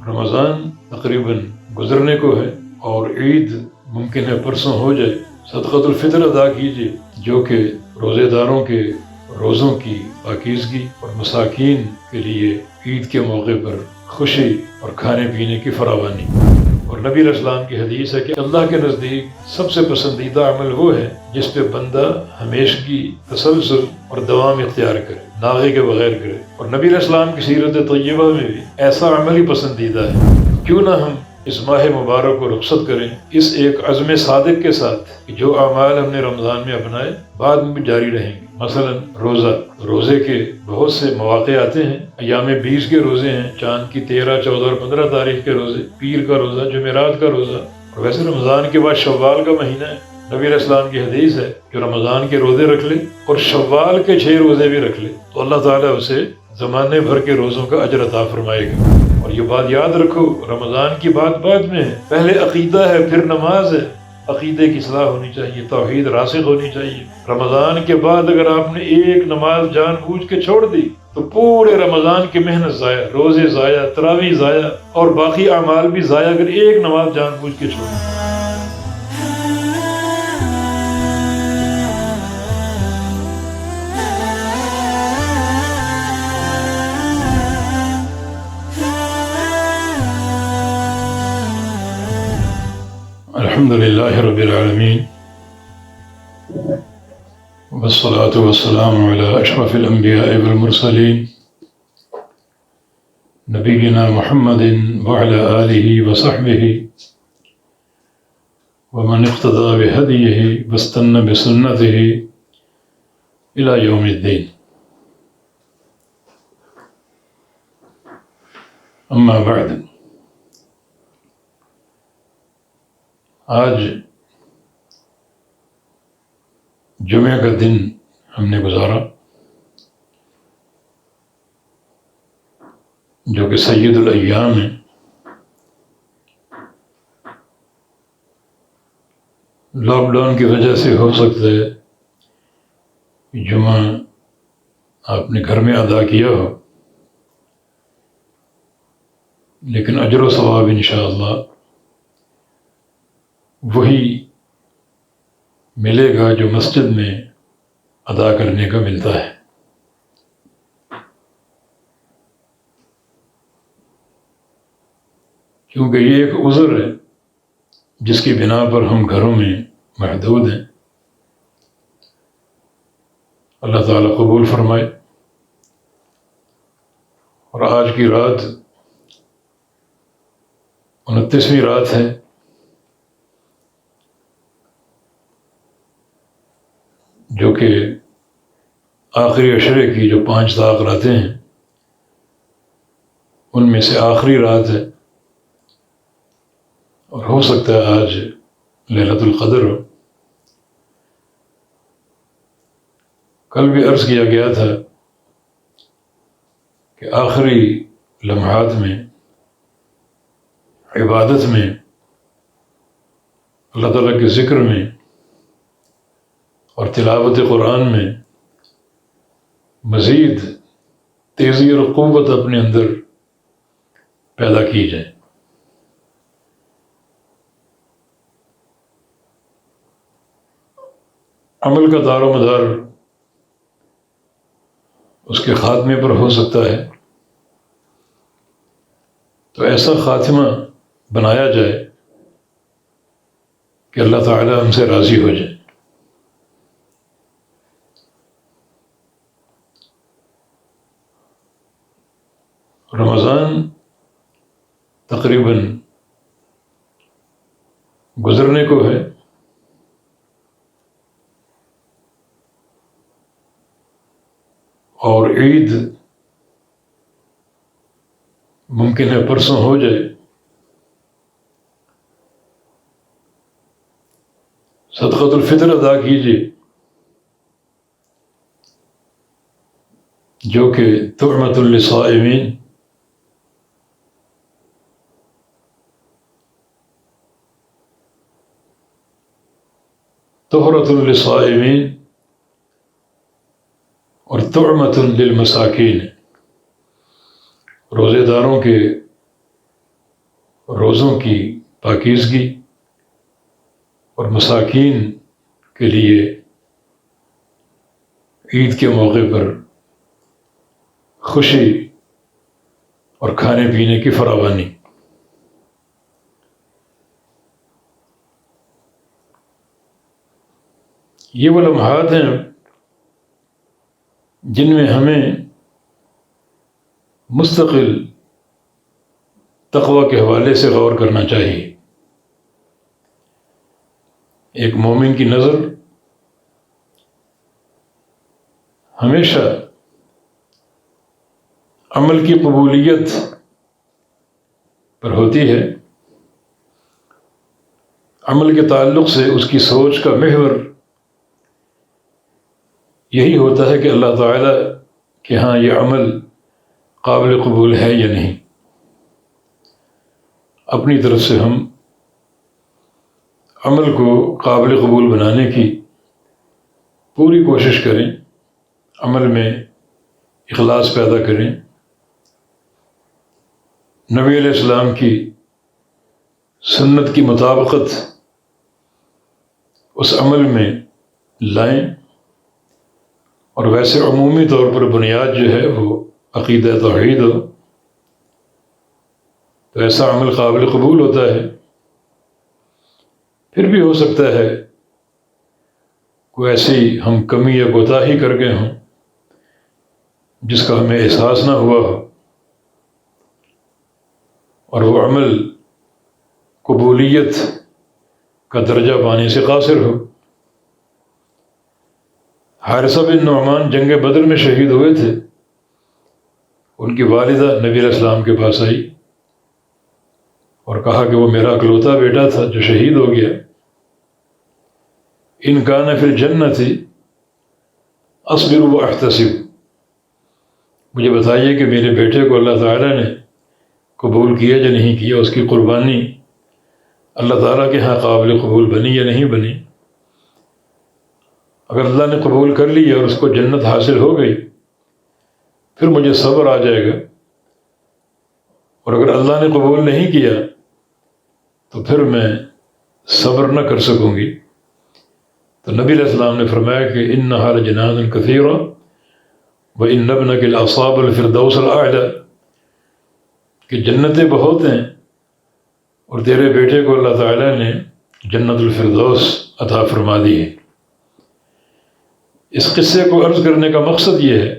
رمضان تقریباً گزرنے کو ہے اور عید ممکن ہے پرسوں ہو جائے۔ صدقۃ الفطر ادا کیجیے جو کہ روزے داروں کے روزوں کی پاکیزگی اور مساکین کے لیے عید کے موقع پر خوشی اور کھانے پینے کی فراوانی۔ اور نبی علیہ السلام کی حدیث ہے کہ اللہ کے نزدیک سب سے پسندیدہ عمل وہ ہے جس پہ بندہ ہمیشگی، تسلسل اور دوام اختیار کرے، ناغے کے بغیر کرے۔ اور نبی علیہ السلام کی سیرت طیبہ میں بھی ایسا عمل ہی پسندیدہ ہے۔ کیوں نہ ہم اس ماہ مبارک کو رخصت کریں اس ایک عزم صادق کے ساتھ کہ جو اعمال ہم نے رمضان میں اپنائے بعد میں بھی جاری رہیں گے۔ مثلا روزے کے بہت سے مواقع آتے ہیں۔ ایام 20 کے روزے ہیں، چاند کی 13، 14 اور 15 تاریخ کے روزے، پیر کا روزہ، جمعرات کا روزہ، اور ویسے رمضان کے بعد شوال کا مہینہ ہے۔ نبی علیہ السلام کی حدیث ہے جو رمضان کے روزے رکھ لے اور شوال کے 6 روزے بھی رکھ لے تو اللہ تعالیٰ اسے زمانے بھر کے روزوں کا اجر عطا فرمائے گا۔ اور یہ بات یاد رکھو، رمضان کی بات بعد میں ہے، پہلے عقیدہ ہے، پھر نماز ہے۔ عقیدے کی اصلاح ہونی چاہیے، توحید راسخ ہونی چاہیے۔ رمضان کے بعد اگر آپ نے ایک نماز جان بوجھ کے چھوڑ دی تو پورے رمضان کی محنت ضائع، روزے ضائع، تراویح ضائع اور باقی اعمال بھی ضائع اگر ایک نماز جان بوجھ کے چھوڑ دی۔ الحمد للہ رب العالمین والصلاة والسلام علی اشرف الانبیاء والمرسلین نبینا محمد وعلی آلہ وصحبہ ومن اقتدى بہدیہ واستنى بسنتہ الی یوم الدین۔ اما بعد، آج جمعہ کا دن ہم نے گزارا جو کہ سید الایام ہے۔ لاک ڈاؤن کی وجہ سے ہو سکتا ہے کہ جمعہ آپ نے گھر میں ادا کیا ہو، لیکن اجر و ثواب انشاءاللہ وہی ملے گا جو مسجد میں ادا کرنے کا ملتا ہے۔ کیونکہ یہ ایک عذر ہے جس کی بنا پر ہم گھروں میں محدود ہیں۔ اللہ تعالیٰ قبول فرمائے۔ اور آج کی رات 29ویں رات ہے، جو کہ آخری عشرے کی جو 5 طاق راتیں ہیں ان میں سے آخری رات ہے، اور ہو سکتا ہے آج لیلۃ القدر ہو۔ کل بھی عرض کیا گیا تھا کہ آخری لمحات میں عبادت میں، اللہ تعالیٰ کے ذکر میں اور تلاوت قرآن میں مزید تیزی اور قوت اپنے اندر پیدا کی جائے۔ عمل کا دار و مدار اس کے خاتمے پر ہو سکتا ہے، تو ایسا خاتمہ بنایا جائے کہ اللہ تعالیٰ ہم سے راضی ہو جائے۔ رمضان تقریباً گزرنے کو ہے اور عید ممکن ہے پرسوں ہو جائے۔ صدقۃ الفطر ادا کیجیے جو کہ طعمۃ للصائمین، طہرۃ للصائمین اور طعمۃ للمساکین، روزے داروں کے روزوں کی پاکیزگی اور مساکین کے لیے عید کے موقع پر خوشی اور کھانے پینے کی فراوانی۔ یہ وہ لمحات ہیں جن میں ہمیں مستقل تقوی کے حوالے سے غور کرنا چاہیے۔ ایک مومن کی نظر ہمیشہ عمل کی قبولیت پر ہوتی ہے۔ عمل کے تعلق سے اس کی سوچ کا محور یہی ہوتا ہے کہ اللہ تعالیٰ کہ ہاں یہ عمل قابل قبول ہے یا نہیں۔ اپنی طرف سے ہم عمل کو قابل قبول بنانے کی پوری کوشش کریں، عمل میں اخلاص پیدا کریں، نبی علیہ السلام کی سنت کی مطابقت اس عمل میں لائیں، اور ویسے عمومی طور پر بنیاد جو ہے وہ عقیدہ توحید ہو تو ایسا عمل قابل قبول ہوتا ہے۔ پھر بھی ہو سکتا ہے کوئی ایسی ہم کمی یا کوتاہی کر گئے ہوں جس کا ہمیں احساس نہ ہوا ہو، اور وہ عمل قبولیت کا درجہ پانے سے قاصر ہو۔ حارثہ بن نعمان جنگ بدر میں شہید ہوئے تھے۔ ان کی والدہ نبی علیہ السلام کے پاس آئی اور کہا کہ وہ میرا اکلوتا بیٹا تھا جو شہید ہو گیا۔ ان کان فی الجنۃ اصبر و احتسب، مجھے بتائیے کہ میرے بیٹے کو اللہ تعالیٰ نے قبول کیا یا نہیں کیا، اس کی قربانی اللہ تعالیٰ کے ہاں قابل قبول بنی یا نہیں بنی۔ اگر اللہ نے قبول کر لی اور اس کو جنت حاصل ہو گئی پھر مجھے صبر آ جائے گا، اور اگر اللہ نے قبول نہیں کیا تو پھر میں صبر نہ کر سکوں گی۔ تو نبی علیہ السلام نے فرمایا کہ انھا لجنان کثیرہ وان ابنک لاصاب الفردوس الاعلی، کہ جنتیں بہت ہیں اور تیرے بیٹے کو اللہ تعالیٰ نے جنت الفردوس عطا فرما دی ہے۔ اس قصے کو عرض کرنے کا مقصد یہ ہے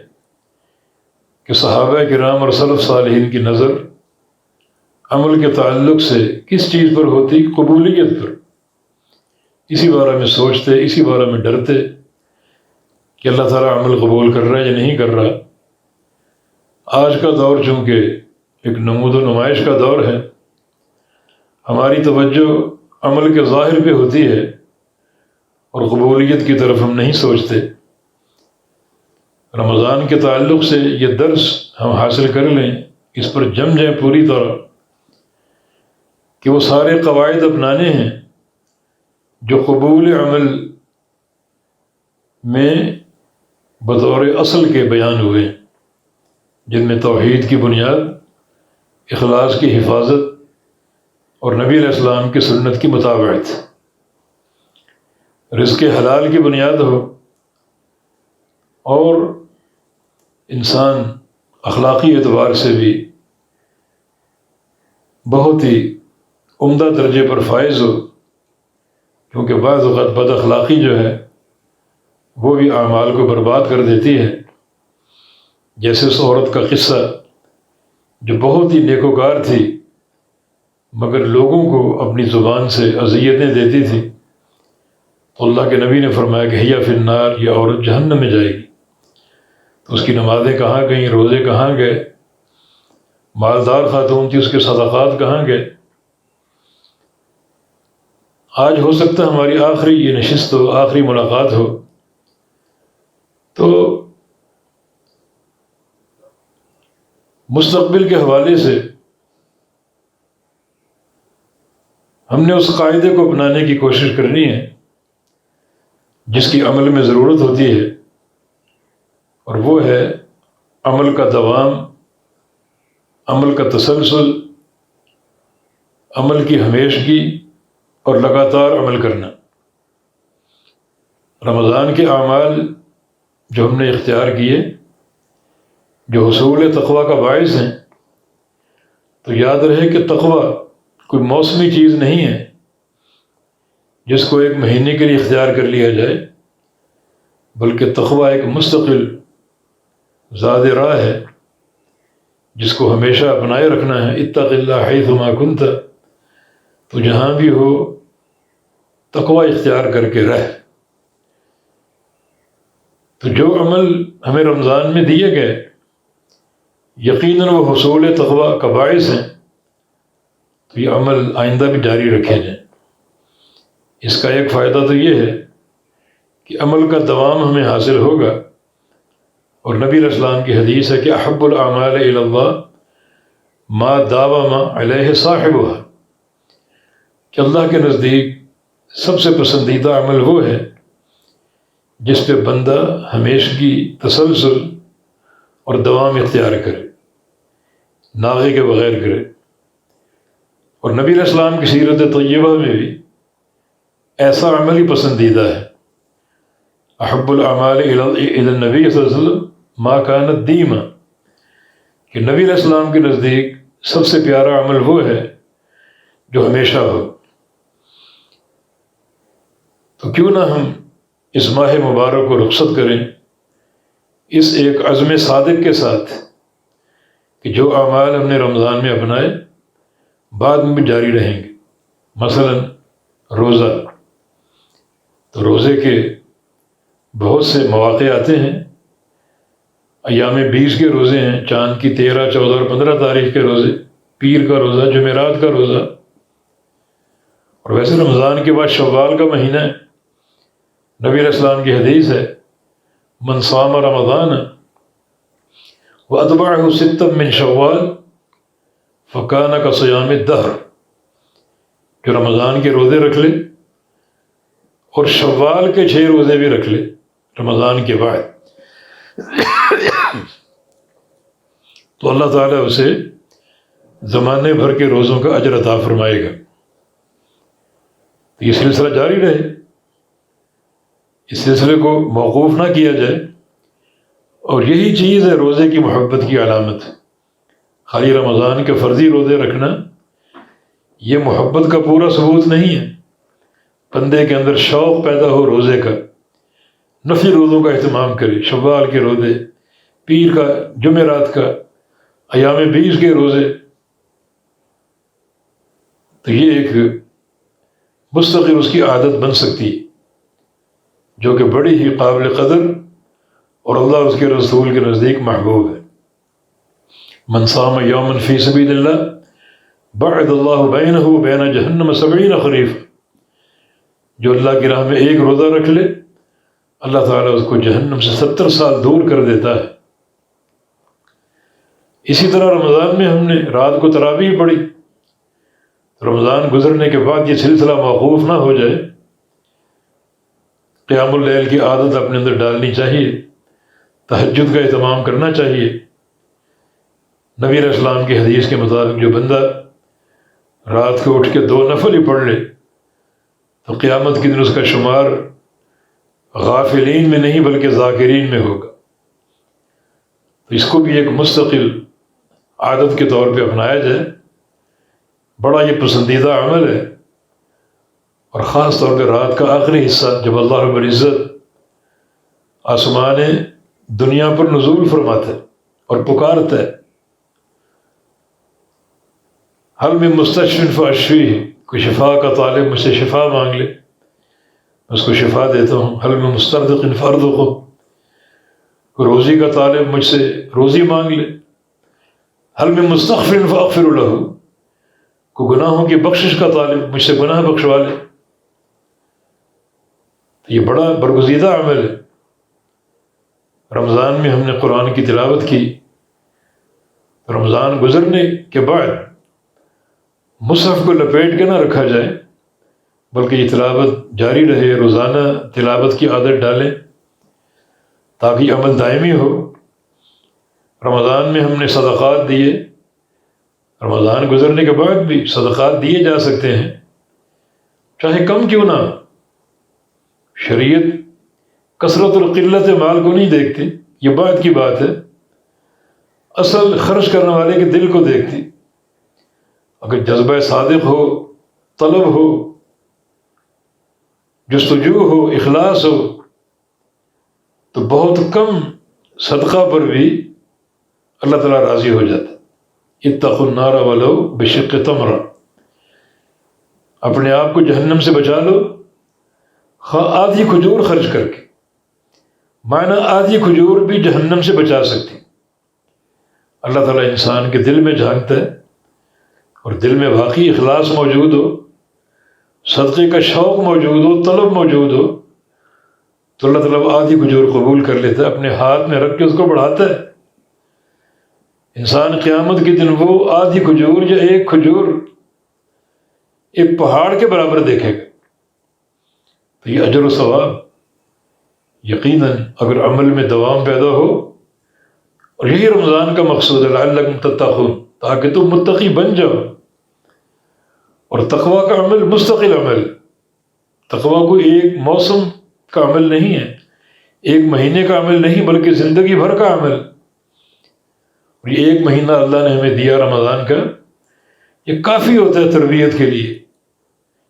کہ صحابہ کرام اور سلف صالحین کی نظر عمل کے تعلق سے کس چیز پر ہوتی؟ قبولیت پر۔ اسی بارے میں سوچتے، اسی بارے میں ڈرتے کہ اللہ تعالیٰ عمل قبول کر رہا ہے یا نہیں کر رہا۔ آج کا دور چونکہ ایک نمود و نمائش کا دور ہے، ہماری توجہ عمل کے ظاہر پہ ہوتی ہے اور قبولیت کی طرف ہم نہیں سوچتے۔ رمضان کے تعلق سے یہ درس ہم حاصل کر لیں، اس پر جم جائیں پوری طرح کہ وہ سارے قواعد اپنانے ہیں جو قبول عمل میں بطور اصل کے بیان ہوئے، جن میں توحید کی بنیاد، اخلاص کی حفاظت اور نبی علیہ السلام کی سنت کی مطابقت، رزق حلال کی بنیاد ہو، اور انسان اخلاقی اعتبار سے بھی بہت ہی عمدہ درجے پر فائز ہو، کیونکہ بعض اوقات بد اخلاقی جو ہے وہ بھی اعمال کو برباد کر دیتی ہے۔ جیسے اس عورت کا قصہ جو بہت ہی نیکوکار تھی مگر لوگوں کو اپنی زبان سے اذیتیں دیتی تھی، تو اللہ کے نبی نے فرمایا کہ ہی فی النار، یہ عورت جہنم میں جائے گی۔ تو اس کی نمازیں کہاں گئیں، روزے کہاں گئے، مالدار خاتون تھی، اس کے صدقات کہاں گئے۔ آج ہو سکتا ہے ہماری آخری یہ نشست ہو، آخری ملاقات ہو، تو مستقبل کے حوالے سے ہم نے اس قاعدے کو اپنانے کی کوشش کرنی ہے جس کی عمل میں ضرورت ہوتی ہے، اور وہ ہے عمل کا دوام، عمل کا تسلسل، عمل کی ہمیشگی اور لگاتار عمل کرنا۔ رمضان کے اعمال جو ہم نے اختیار کیے جو حصول تقویٰ کا باعث ہیں، تو یاد رہے کہ تقویٰ کوئی موسمی چیز نہیں ہے جس کو ایک مہینے کے لیے اختیار کر لیا جائے، بلکہ تقویٰ ایک مستقل زاد راہ ہے جس کو ہمیشہ اپنائے رکھنا ہے۔ اتق اللہ حیثما کنت، تو جہاں بھی ہو تقویٰ اختیار کر کے رہ۔ تو جو عمل ہمیں رمضان میں دیے گئے یقیناً وہ حصول تقویٰ کا باعث ہیں، تو یہ عمل آئندہ بھی جاری رکھے جائیں۔ اس کا ایک فائدہ تو یہ ہے کہ عمل کا دوام ہمیں حاصل ہوگا، اور نبی علیہ السلام کی حدیث ہے کہ احب الاعمال الی اللہ ما داوم علیہ صاحبها، کہ اللہ کے نزدیک سب سے پسندیدہ عمل وہ ہے جس پہ بندہ ہمیشگی، تسلسل اور دوام اختیار کرے، ناغے کے بغیر کرے۔ اور نبی علیہ السلام کی سیرت طیبہ میں بھی ایسا عمل ہی پسندیدہ ہے۔ احب الاعمال الی النبی صلی اللہ علیہ وسلم ما کانت دیما، کہ نبی علیہ السلام کے نزدیک سب سے پیارا عمل وہ ہے جو ہمیشہ ہو۔ تو کیوں نہ ہم اس ماہ مبارک کو رخصت کریں اس ایک عزم صادق کے ساتھ کہ جو اعمال ہم نے رمضان میں اپنائے بعد میں بھی جاری رہیں گے۔ مثلا روزہ، تو روزے کے بہت سے مواقع آتے ہیں۔ ایام 20 کے روزے ہیں، چاند کی 13، 14 اور 15 تاریخ کے روزے، پیر کا روزہ، جمعرات کا روزہ، اور ویسے رمضان کے بعد شوال کا مہینہ ہے۔ نبی علیہ السلام کی حدیث ہے من صام رمضان واتبعہ ستا من شوال فکان کصیام الدہر، جو رمضان کے روزے رکھ لے اور شوال کے 6 روزے بھی رکھ لے رمضان کے بعد، تو اللہ تعالیٰ اسے زمانے بھر کے روزوں کا اجر عطا فرمائے گا۔ یہ سلسلہ جاری رہے، اس سلسلے کو موقوف نہ کیا جائے، اور یہی چیز ہے روزے کی محبت کی علامت۔ خالی رمضان کے فرضی روزے رکھنا یہ محبت کا پورا ثبوت نہیں ہے۔ بندے کے اندر شوق پیدا ہو روزے کا، نفلی روزوں کا اہتمام کرے، شوال کے روزے، پیر کا، جمعرات کا، ایام 20 کے روزے، تو یہ ایک مستقل اس کی عادت بن سکتی ہے جو کہ بڑی ہی قابل قدر اور اللہ اس کے رسول کے نزدیک محبوب ہے۔ من صام یوما فی سبیل اللہ بعد اللہ بینہ وبین جہنم 70 خریف، جو اللہ کی راہ میں ایک روزہ رکھ لے اللہ تعالیٰ اس کو جہنم سے 70 سال دور کر دیتا ہے۔ اسی طرح رمضان میں ہم نے رات کو تراویح پڑھی، رمضان گزرنے کے بعد یہ سلسلہ موقوف نہ ہو جائے، قیام اللیل کی عادت اپنے اندر ڈالنی چاہیے، تہجد کا اہتمام کرنا چاہیے۔ نبی علیہ السلام کی حدیث کے مطابق جو بندہ رات کو اٹھ کے 2 نفل ہی پڑھ لے تو قیامت کے دن اس کا شمار غافلین میں نہیں بلکہ ذاکرین میں ہوگا۔ تو اس کو بھی ایک مستقل عادت کے طور پہ اپنایا جائے، بڑا یہ پسندیدہ عمل ہے، اور خاص طور پہ رات کا آخری حصہ جب اللہ رب العزت آسمان دنیا پر نزول فرماتا ہے اور پکارتا ہے، حل من مستشفی فاشفیہ، کوئی شفا کا طالب مجھ سے شفا مانگ لے میں اس کو شفا دیتا ہوں۔ حل من مسترزق فارزقہ، کوئی روزی کا طالب مجھ سے روزی مانگ لے۔ حل من مستغفر فاغفر لہ، کوئی گناہوں کی بخشش کا طالب مجھ سے گناہ بخشوا لے۔ یہ بڑا برگزیدہ عمل ہے۔ رمضان میں ہم نے قرآن کی تلاوت کی، رمضان گزرنے کے بعد مصحف کو لپیٹ کے نہ رکھا جائے بلکہ یہ تلاوت جاری رہے، روزانہ تلاوت کی عادت ڈالیں تاکہ عمل دائمی ہو۔ رمضان میں ہم نے صدقات دیے، رمضان گزرنے کے بعد بھی صدقات دیے جا سکتے ہیں، چاہے کم کیوں نہ۔ شریعت کثرت اور قلت مال کو نہیں دیکھتی، یہ بات کی بات ہے، اصل خرچ کرنے والے کے دل کو دیکھتی۔ اگر جذبہ صادق ہو، طلب ہو، جستجو ہو، اخلاص ہو، تو بہت کم صدقہ پر بھی اللہ تعالیٰ راضی ہو جاتا۔ اتقوا النار ولو بشق تمرہ، اپنے آپ کو جہنم سے بچا لو خواہ آدھی کھجور خرچ کر کے۔ معنی آدھی کھجور بھی جہنم سے بچا سکتی۔ اللہ تعالیٰ انسان کے دل میں جھانکتا ہے، اور دل میں واقعی اخلاص موجود ہو، صدقے کا شوق موجود ہو، طلب موجود ہو، تو اللہ تعالیٰ آدھی کھجور قبول کر لیتا ہے، اپنے ہاتھ میں رکھ کے اس کو بڑھاتا ہے۔ انسان قیامت کے دن وہ آدھی کھجور یا ایک کھجور ایک پہاڑ کے برابر دیکھے گا۔ تو یہ اجر و ثواب یقیناً اگر عمل میں دوام پیدا ہو، اور یہی رمضان کا مقصود ہے، لعلکم تتقون، تاکہ تم متقی بن جاؤ۔ اور تقوی کا عمل مستقل عمل، تقوی کو ایک موسم کا عمل نہیں ہے، ایک مہینے کا عمل نہیں، بلکہ زندگی بھر کا عمل۔ اور یہ ایک مہینہ اللہ نے ہمیں دیا رمضان کا، یہ کافی ہوتا ہے تربیت کے لیے،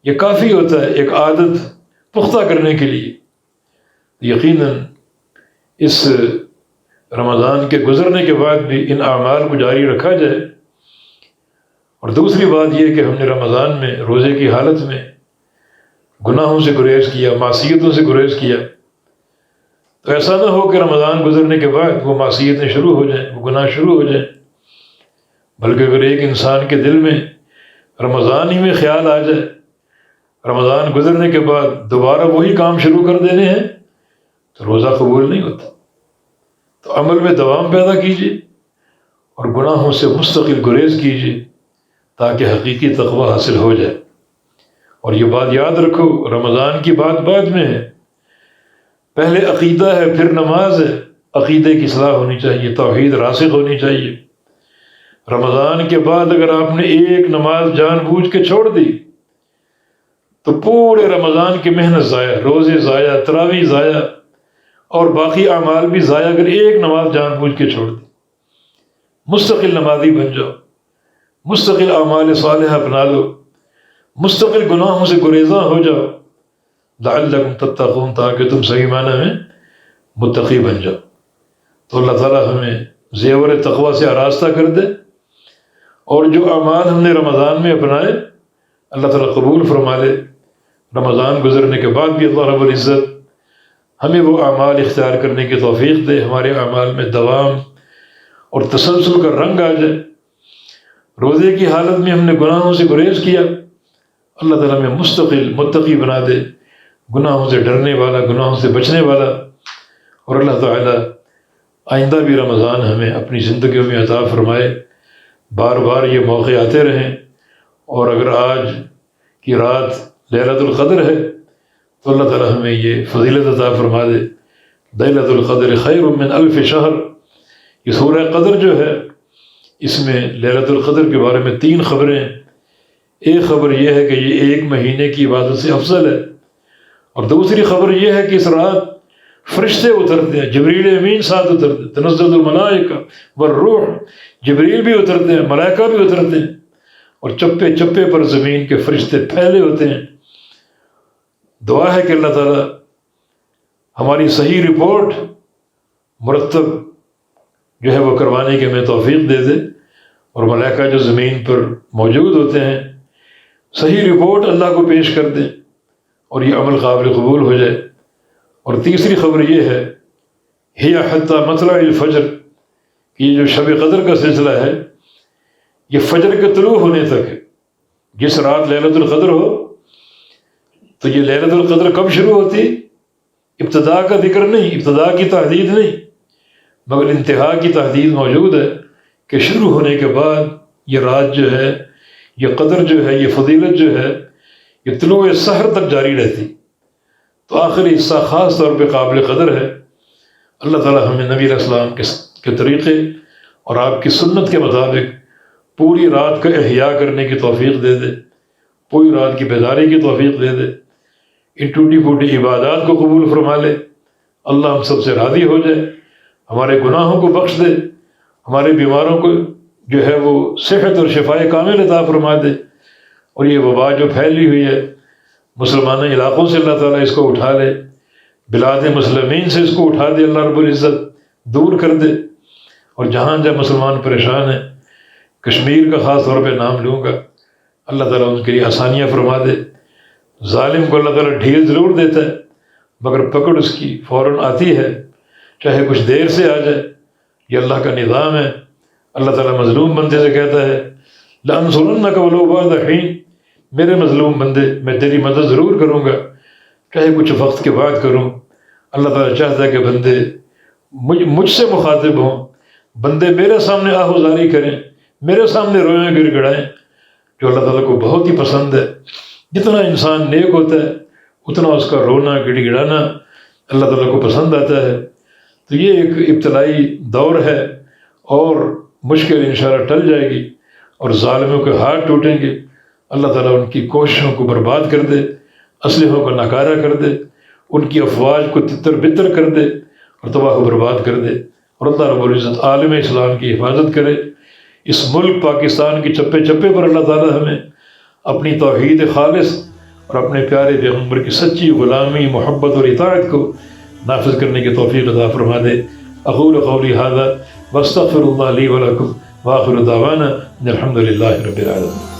یہ کافی ہوتا ہے ایک عادت پختہ کرنے کے لیے۔ یقیناً اس رمضان کے گزرنے کے بعد بھی ان اعمال کو جاری رکھا جائے۔ اور دوسری بات یہ کہ ہم نے رمضان میں روزے کی حالت میں گناہوں سے گریز کیا، معصیتوں سے گریز کیا، تو ایسا نہ ہو کہ رمضان گزرنے کے بعد وہ معصیتیں شروع ہو جائیں، وہ گناہ شروع ہو جائیں۔ بلکہ اگر ایک انسان کے دل میں رمضان ہی میں خیال آ جائے رمضان گزرنے کے بعد دوبارہ وہی کام شروع کر دینے ہیں، تو روزہ قبول نہیں ہوتا۔ تو عمل میں دوام پیدا کیجیے اور گناہوں سے مستقل گریز کیجیے تاکہ حقیقی تقوی حاصل ہو جائے۔ اور یہ بات یاد رکھو، رمضان کی بات بعد میں ہے، پہلے عقیدہ ہے، پھر نماز ہے۔ عقیدے کی اصلاح ہونی چاہیے، توحید راسخ ہونی چاہیے۔ رمضان کے بعد اگر آپ نے ایک نماز جان بوجھ کے چھوڑ دی تو پورے رمضان کی محنت ضائع، روزے ضائع، تراویح ضائع، اور باقی اعمال بھی ضائع اگر ایک نماز جان بوجھ کے چھوڑ دی۔ مستقل نمازی بن جاؤ، مستقل اعمال صالحہ اپنا لو، مستقل گناہوں سے گریزاں ہو جاؤ، لعلکم تتقون، تاکہ تم صحیح معنی میں متقی بن جاؤ۔ تو اللہ تعالیٰ ہمیں زیور تقوی سے آراستہ کر دے، اور جو اعمال ہم نے رمضان میں اپنائے اللہ تعالیٰ قبول فرما لے۔ رمضان گزرنے کے بعد بھی اللہ رب العزت ہمیں وہ اعمال اختیار کرنے کی توفیق دے، ہمارے اعمال میں دوام اور تسلسل کا رنگ آ جائے۔ روزے کی حالت میں ہم نے گناہوں سے گریز کیا، اللہ تعالیٰ ہمیں مستقل متقی بنا دے، گناہوں سے ڈرنے والا، گناہوں سے بچنے والا۔ اور اللہ تعالیٰ آئندہ بھی رمضان ہمیں اپنی زندگیوں میں عطا فرمائے، بار بار یہ موقع آتے رہیں۔ اور اگر آج کی رات لیلۃ القدر ہے تو اللہ تعالیٰ ہمیں یہ فضیلت عطا فرما دے۔ لیلۃ القدر خیر من الف شہر، یہ سورہ قدر جو ہے اس میں لیلۃ القدر کے بارے میں 3 خبریں ہیں۔ ایک خبر یہ ہے کہ یہ ایک مہینے کی عبادت سے افضل ہے، اور دوسری خبر یہ ہے کہ اس رات فرشتے اترتے ہیں، جبریل امین ساتھ اترتے ہیں، تنزل الملائکہ والروح، جبریل بھی اترتے ہیں، ملائکہ بھی اترتے ہیں، اور چپے چپے پر زمین کے فرشتے پھیلے ہوتے ہیں۔ دعا ہے کہ اللہ تعالیٰ ہماری صحیح رپورٹ مرتب جو ہے وہ کروانے کی ہمیں توفیق دے دے، اور ملائکہ جو زمین پر موجود ہوتے ہیں صحیح رپورٹ اللہ کو پیش کر دیں، اور یہ عمل قابل قبول ہو جائے۔ اور تیسری خبر یہ ہے ہی حتی مطلع الفجر، کہ یہ جو شب قدر کا سلسلہ ہے یہ فجر کے طلوع ہونے تک ہے۔ جس رات لیلۃ القدر ہو تو یہ لیلۃ القدر کب شروع ہوتی؟ ابتدا کا ذکر نہیں، ابتدا کی تحدید نہیں، مگر انتہا کی تحدید موجود ہے کہ شروع ہونے کے بعد یہ رات جو ہے، یہ قدر جو ہے، یہ فضیلت جو ہے، یہ طلوع سحر تک جاری رہتی۔ تو آخری حصہ خاص طور پہ قابل قدر ہے۔ اللہ تعالیٰ ہمیں نبی علیہ السلام کے طریقے اور آپ کی سنت کے مطابق پوری رات کا احیاء کرنے کی توفیق دے دے، پوری رات کی بیداری کی توفیق دے دے، ان ٹوٹی پھوٹی عبادات کو قبول فرما لے، اللہ ہم سب سے راضی ہو جائے، ہمارے گناہوں کو بخش دے، ہمارے بیماروں کو جو ہے وہ صحت اور شفائے کامل عطا فرما دے، اور یہ وبا جو پھیلی ہوئی ہے مسلمان علاقوں سے اللہ تعالیٰ اس کو اٹھا لے، بلاد مسلمین سے اس کو اٹھا دے، اللہ رب العزت دور کر دے، اور جہاں جہاں مسلمان پریشان ہیں، کشمیر کا خاص طور پہ نام لوں گا، اللہ تعالیٰ ان کے لیے آسانیاں فرما دے۔ ظالم کو اللہ تعالیٰ ڈھیل ضرور دیتا ہے مگر پکڑ اس کی فوراً آتی ہے، چاہے کچھ دیر سے آ جائے، یہ اللہ کا نظام ہے۔ اللہ تعالیٰ مظلوم بندے سے کہتا ہے لَأَنْصُرَنَّكَ وَلَوْ بَعْدَ حِينٍ، میرے مظلوم بندے میں تیری مدد ضرور کروں گا، چاہے کچھ وقت کے بعد کروں۔ اللہ تعالیٰ چاہتا ہے کہ بندے مجھ سے مخاطب ہوں، بندے میرے سامنے آہوزاری کریں، میرے سامنے روئیں گڑ گڑائیں، جو اللہ تعالیٰ کو بہت ہی پسند ہے۔ جتنا انسان نیک ہوتا ہے اتنا اس کا رونا گڑ گڑانا اللہ تعالیٰ کو پسند آتا ہے۔ تو یہ ایک ابتلائی دور ہے اور مشکل انشاءاللہ ٹل جائے گی، اور ظالموں کے ہاتھ ٹوٹیں گے، اللہ تعالیٰ ان کی کوششوں کو برباد کر دے، اسلحوں کو ناکارہ کر دے، ان کی افواج کو تتر بتر کر دے اور تباہ و برباد کر دے، اور اللہ رب العزت عالم اسلام کی حفاظت کرے۔ اس ملک پاکستان کی چپے چپے پر اللہ تعالیٰ ہمیں اپنی توحید خالص اور اپنے پیارے پیغمبر کی سچی غلامی، محبت اور اطاعت کو نافذ کرنے کی توفیق عطا فرما دے۔ اقول قولی ھذا واستغفر اللہ لی ولکم وآخر دعوانا ان الحمد للہ رب العالمین۔